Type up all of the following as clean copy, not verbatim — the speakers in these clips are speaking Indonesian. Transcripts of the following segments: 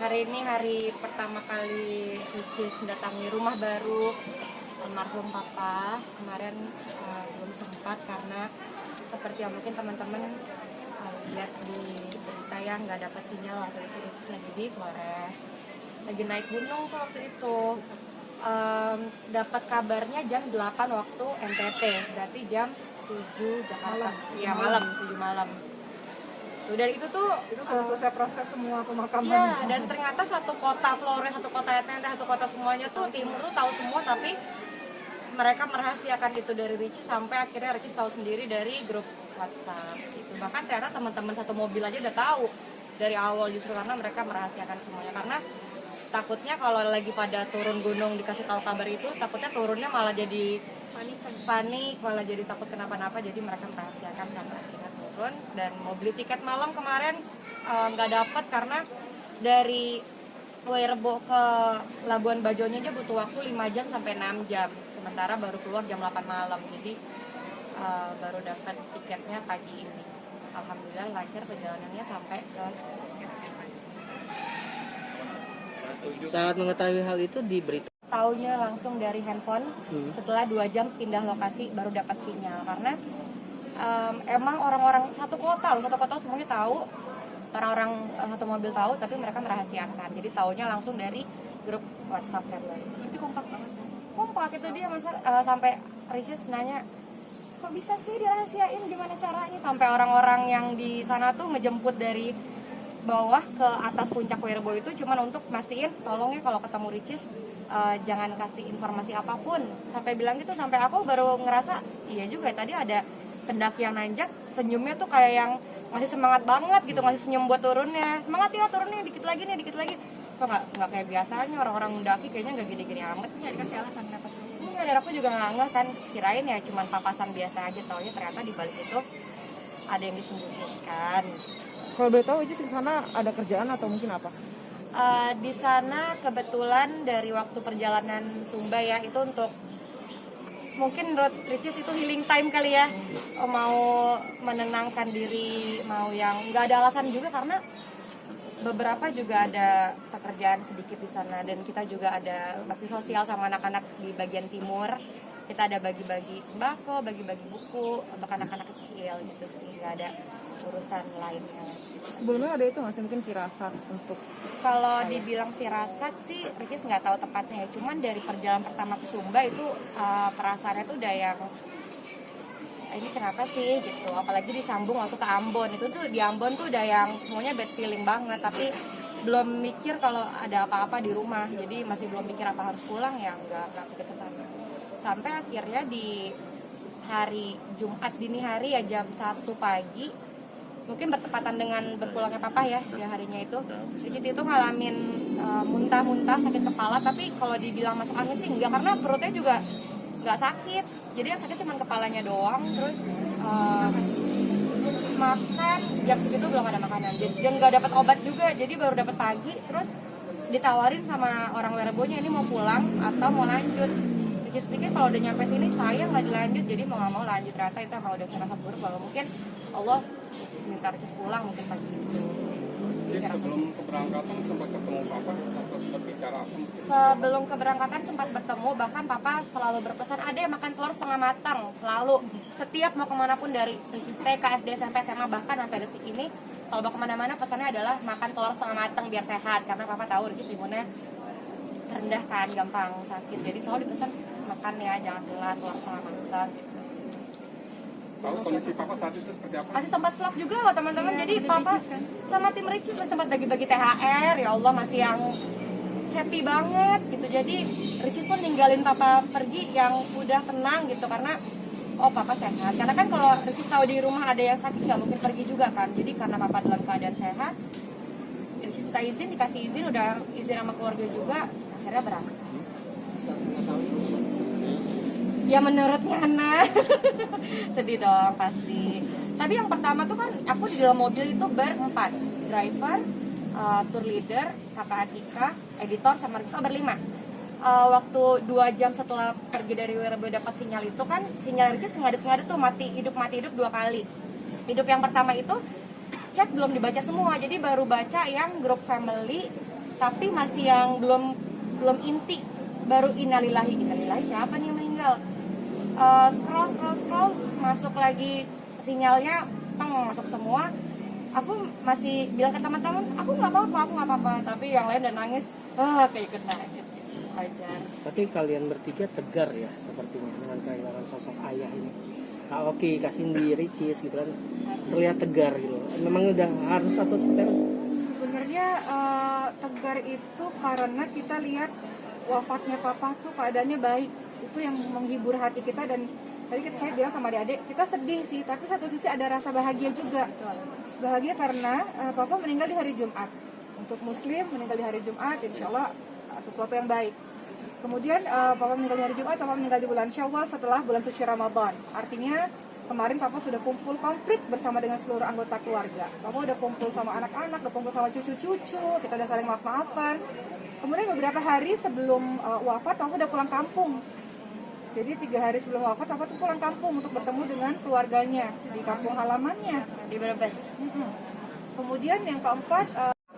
Hari ini hari pertama kali Ricis mendatangi rumah baru almarhum papa. Kemarin belum sempat karena seperti yang mungkin teman-teman lihat di berita ya, nggak dapat sinyal waktu itu. Ricis lagi di Flores, lagi naik gunung tuh waktu itu. Dapat kabarnya jam 8 waktu NTT, berarti jam 7 Jakarta. Ya malam, 7 malam. Dari itu sudah selesai proses semua pemakaman. Iya, dan ternyata satu kota Flores, satu kota NTT, satu kota semuanya tuh timur tuh tahu semua, tapi mereka merahasiakan itu dari Ricis sampai akhirnya Ricis tahu sendiri dari grup WhatsApp gitu. Bahkan ternyata teman-teman satu mobil aja udah tahu dari awal, justru karena mereka merahasiakan semuanya. Karena takutnya kalau lagi pada turun gunung dikasih tahu kabar itu, takutnya turunnya malah jadi panik, malah jadi takut kenapa-napa. Jadi mereka merahasiakan sampai akhirnya turun. Dan mau beli tiket malam kemarin nggak dapet karena dari Wairebo ke Labuan Bajonya aja butuh waktu 5 jam sampai 6 jam. Sementara baru keluar jam 8 malam. Jadi baru dapat tiketnya pagi ini. Alhamdulillah lancar perjalanannya sampai ke Saat mengetahui hal itu di berita. Taunya langsung dari handphone. Setelah 2 jam pindah lokasi baru dapat sinyal. Karena emang orang-orang satu kota semuanya tahu, orang-orang satu mobil tahu, tapi mereka merahasiakan. Jadi taunya langsung dari grup WhatsApp family. Itu kompak banget. Kompak itu dia, masa sampai Ricis nanya, kok bisa sih dirahasiain, gimana caranya? Sampai orang-orang yang di sana tuh ngejemput dari bawah ke atas puncak Wairebo itu cuman untuk mastiin, tolong ya kalau ketemu Ricis jangan kasih informasi apapun. Sampai bilang gitu, sampai aku baru ngerasa iya juga tadi ada pendaki yang nanjak, senyumnya tuh kayak yang masih semangat banget gitu, ngasih senyum buat turunnya. Semangat ya turunnya, dikit lagi nih, dikit lagi. Kok nggak kayak biasanya orang-orang mendaki kayaknya nggak gini-gini amat. Nggak dikasih alasan kenapa sih? Enggak, dan aku juga nggak ngeh kan, kirain ya cuman papasan biasa aja, taunya ternyata di balik itu ada yang disembunyikan. Kalau boleh tahu aja di sana ada kerjaan atau mungkin apa? Di sana kebetulan dari waktu perjalanan Sumba ya, itu untuk mungkin road Ricis itu healing time kali ya, mau menenangkan diri, mau yang nggak ada alasan juga karena beberapa juga ada pekerjaan sedikit di sana, dan kita juga ada bakti sosial sama anak-anak di bagian timur. Kita ada bagi-bagi sembako, bagi-bagi buku untuk anak-anak kecil gitu sih, nggak ada urusan lainnya. Sebelumnya ada itu nggak sih mungkin firasat untuk? Kalau dibilang firasat sih Ricis nggak tahu tepatnya ya, cuman dari perjalanan pertama ke Sumba itu perasaannya tuh udah yang ini kenapa sih gitu, apalagi disambung waktu ke Ambon. Itu tuh di Ambon tuh udah yang semuanya bad feeling banget, tapi belum mikir kalau ada apa-apa di rumah, jadi masih belum mikir apa harus pulang, ya nggak pikir ke sana. Sampai akhirnya di hari Jumat dini hari ya jam 1 pagi, mungkin bertepatan dengan berpulangnya papa ya harinya itu, Ricis itu ngalamin muntah-muntah, sakit kepala. Tapi kalau dibilang masuk angin sih enggak, karena perutnya juga nggak sakit, jadi yang sakit cuma kepalanya doang. Terus makan jam segitu belum ada makanan, dan nggak dapat obat juga, jadi baru dapat pagi. Terus ditawarin sama orang Wairebonya ini mau pulang atau mau lanjut. Ricis pikir kalau udah nyampe sini sayang nggak dilanjut, jadi mau nggak mau lanjut. Ternyata itu emang udah firasat buruk kalau mungkin Allah minta Ricis pulang mungkin pagi itu. Jadi sebelum keberangkatan sempat ketemu papa atau sempat bicara apa mungkin? Sebelum keberangkatan sempat bertemu, bahkan papa selalu berpesan, ada yang makan telur setengah matang, selalu. Setiap mau kemanapun, dari Ricis TK, SD, SMP, SMA, bahkan sampai detik ini, kalau mau kemana-mana pesannya adalah makan telur setengah matang biar sehat. Karena papa tahu Ricis imunnya rendah kan, gampang sakit, jadi selalu dipesan makan ya, jangan telat, telur setengah matang gitu. Tahu kondisi papa saat itu seperti apa? Masih sempat vlog juga loh teman-teman, jadi papa sama tim Ricis masih sempat bagi-bagi THR, ya Allah masih yang happy banget gitu. Jadi Ricis pun ninggalin papa pergi yang udah tenang gitu, karena oh papa sehat. Karena kan kalau Ricis tahu di rumah ada yang sakit nggak mungkin pergi juga kan, jadi karena papa dalam keadaan sehat, Ricis minta izin, dikasih izin, udah izin sama keluarga juga, akhirnya berangkat. Ya menurutnya anak sedih dong pasti. Tapi yang pertama tuh kan aku di dalam mobil itu berempat, driver, tour leader, kakak Atika, editor, sama Ricis berlima. Waktu 2 jam setelah pergi dari Wairebo dapat sinyal itu kan, sinyal Ricis ngadet-ngadet tuh, mati hidup 2 kali. Hidup yang pertama itu chat belum dibaca semua, jadi baru baca yang grup family tapi masih yang belum inti, baru innalillahi siapa nih yang meninggal. Scroll masuk lagi sinyalnya, masuk semua. Aku masih bilang ke teman-teman, aku nggak apa-apa, tapi yang lain udah nangis, kayak ikut nangis gitu aja. Tapi kalian bertiga tegar ya sepertinya dengan kehilangan sosok ayah ini. Kak Oki, Kak Cindy, Ricis gitu kan terlihat tegar gitu. Memang udah harus atau seperti apa? Sebenarnya tegar itu karena kita lihat wafatnya papa tuh keadaannya baik. Itu yang menghibur hati kita, dan tadi saya bilang sama adik-adik, kita sedih sih, tapi satu sisi ada rasa bahagia juga. Bahagia karena papa meninggal di hari Jumat. Untuk muslim meninggal di hari Jumat, insya Allah sesuatu yang baik. Kemudian papa meninggal di hari Jumat, papa meninggal di bulan Syawal setelah bulan suci Ramadan. Artinya kemarin papa sudah kumpul komplit bersama dengan seluruh anggota keluarga. Papa udah kumpul sama anak-anak, udah kumpul sama cucu-cucu, kita udah saling maaf-maafan. Kemudian beberapa hari sebelum wafat, papa udah pulang kampung. Jadi 3 hari sebelum wafat, papa tuh pulang kampung untuk bertemu dengan keluarganya di kampung halamannya Di Brebes. Kemudian yang keempat,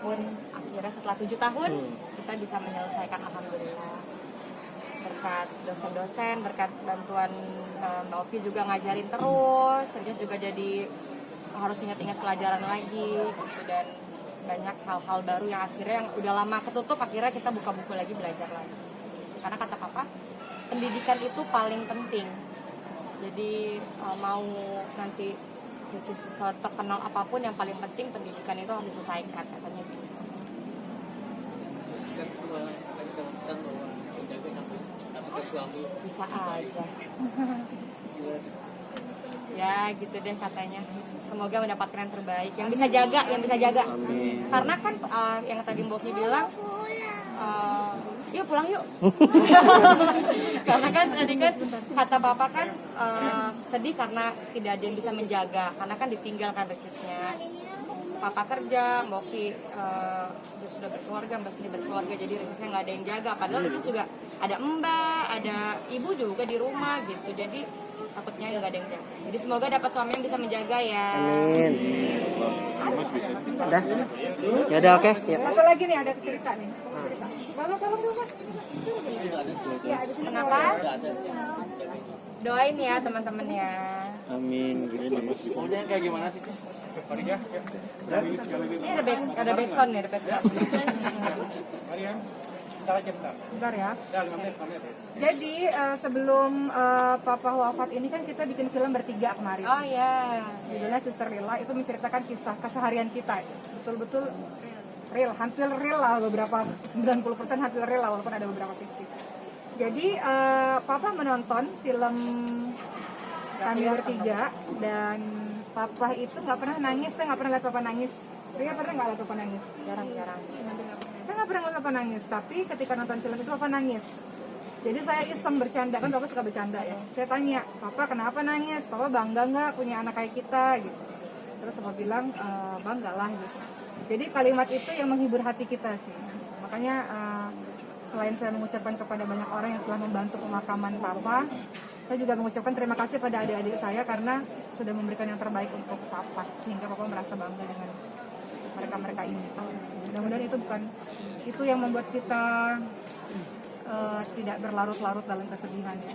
Pun akhirnya setelah 7 tahun kita bisa menyelesaikan, alhamdulillah, berkat dosen-dosen, berkat bantuan Mbak Opi juga ngajarin terus, Ricis juga jadi harus ingat-ingat pelajaran lagi gitu, dan banyak hal-hal baru yang akhirnya yang udah lama ketutup, akhirnya kita buka buku lagi, belajar lagi. Karena kata papa, pendidikan itu paling penting. Jadi mau nanti Ricis terkenal apapun, yang paling penting pendidikan itu harus diselesaikan, katanya gitu. Kan lagi dalam pesan bahwa menjaga sampai dapat suami. Bisa aja. Ya gitu deh katanya. Semoga mendapatkan yang terbaik, yang bisa jaga, Karena kan yang tadi Mbok bilang, yuk pulang yuk. Karena kan tadi kan kata papa kan sedih karena tidak ada yang bisa menjaga, karena kan ditinggalkan Ricisnya. Papa kerja, Mbok sudah berkeluarga, Mbak Cindy berkeluarga, jadi Ricisnya nggak ada yang jaga. Padahal Ricis juga ada mbak, ada ibu juga di rumah gitu. Jadi takutnya nggak ada yang jaga. Jadi semoga dapat suami yang bisa menjaga ya. Amin. Udah? Ya udah, oke. Ya. satu lagi nih, ada cerita nih. Tolong dulu, Pak. Ya, ada sini. Kenapa? Doain ya teman-teman ya. Amin. Maunya kayak gimana sih? Maria, Ini ada backsound ya, ada backsound. Maria, salah bentar. Bentar ya. Dan menit. Jadi sebelum papa wafat ini kan kita bikin film bertiga kemarin. Oh ya. Judulnya Sister Lila, itu menceritakan kisah keseharian kita. Betul-betul real, hampir real lah, beberapa 90% hampir real lah, walaupun ada beberapa fiksi. Jadi papa menonton film kami bertiga, dan papa itu nggak pernah nangis. Saya nggak pernah lihat papa nangis. Ria pernah nggak lihat papa nangis? Jarang-jarang. Saya nggak pernah lihat papa nangis, tapi ketika nonton film itu papa nangis. Jadi saya iseng bercanda, kan papa suka bercanda ya. Saya tanya, papa kenapa nangis? Papa bangga nggak punya anak kayak kita gitu. Terus papa bilang, bangga lah gitu. Jadi kalimat itu yang menghibur hati kita sih. Makanya selain saya mengucapkan kepada banyak orang yang telah membantu pemakaman papa, saya juga mengucapkan terima kasih pada adik-adik saya karena sudah memberikan yang terbaik untuk papa, sehingga papa merasa bangga dengan mereka-mereka ini. Mudah-mudahan itu bukan itu yang membuat kita tidak berlarut-larut dalam kesedihan ya.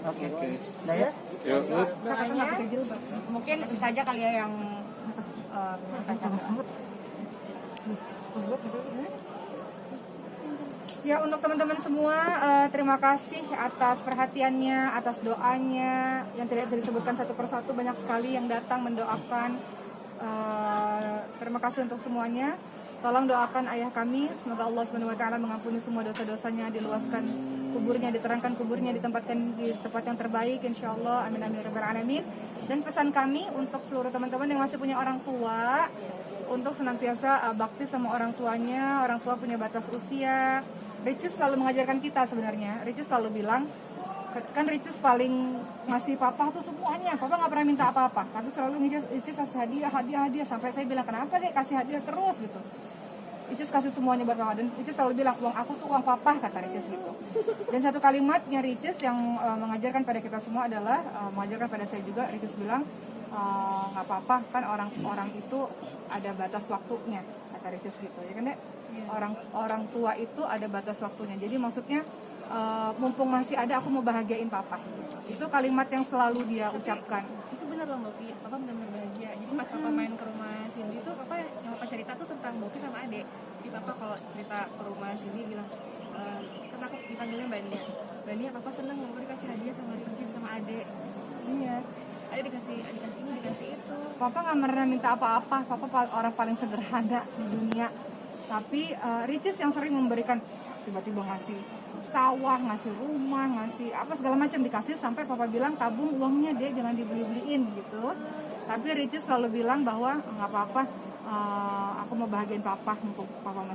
Oke. Nah ya. Doanya mungkin bisa aja kali ya yang ya, untuk teman-teman semua, terima kasih atas perhatiannya, atas doanya yang tidak bisa disebutkan satu persatu, banyak sekali yang datang mendoakan. Terima kasih untuk semuanya. Tolong doakan ayah kami, semoga Allah SWT mengampuni semua dosa-dosanya, diluaskan kuburnya, diterangkan kuburnya, ditempatkan di tempat yang terbaik, insya Allah. Amin amin rabbal alamin. Dan pesan kami untuk seluruh teman-teman yang masih punya orang tua, untuk senantiasa bakti sama orang tuanya. Orang tua punya batas usia. Ricis selalu mengajarkan kita sebenarnya. Ricis selalu bilang, kan Ricis paling ngasih papa tuh semuanya. Papa nggak pernah minta apa-apa, tapi selalu Ricis kasih hadiah. Sampai saya bilang, kenapa deh kasih hadiah terus gitu. Ricis kasih semuanya buat papa, dan Ricis selalu bilang, uang aku tuh uang papa, kata Ricis gitu. Dan satu kalimatnya Ricis yang mengajarkan pada kita semua adalah, mengajarkan pada saya juga, Ricis bilang, nggak apa-apa kan orang itu ada batas waktunya, kata Ricis gitu ya kan Dek? Orang tua itu ada batas waktunya, jadi maksudnya mumpung masih ada aku mau bahagiain papa, itu kalimat yang selalu dia ucapkan. Itu benar loh Mbak Pi, papa benar-benar bahagia. Jadi pas papa main ke rumah Cindy tuh papa yang papa cerita tuh tentang Bopi sama adek. Jadi papa kalau cerita ke rumah Cindy bilang, kan aku dipanggilnya Mbak Nia, papa seneng mau dikasih hadiah sama Ricis sama adek. Iya, Adek dikasih ini dikasih itu. papa nggak pernah minta apa-apa, papa orang paling sederhana di dunia. Tapi Ricis yang sering memberikan, tiba-tiba ngasih sawah, ngasih rumah, ngasih apa segala macam dikasih, sampai papa bilang tabung uangnya deh, jangan dibeli-beliin gitu. Tapi Ricis selalu bilang bahwa nggak apa-apa, aku mau bahagiain papa, untuk papa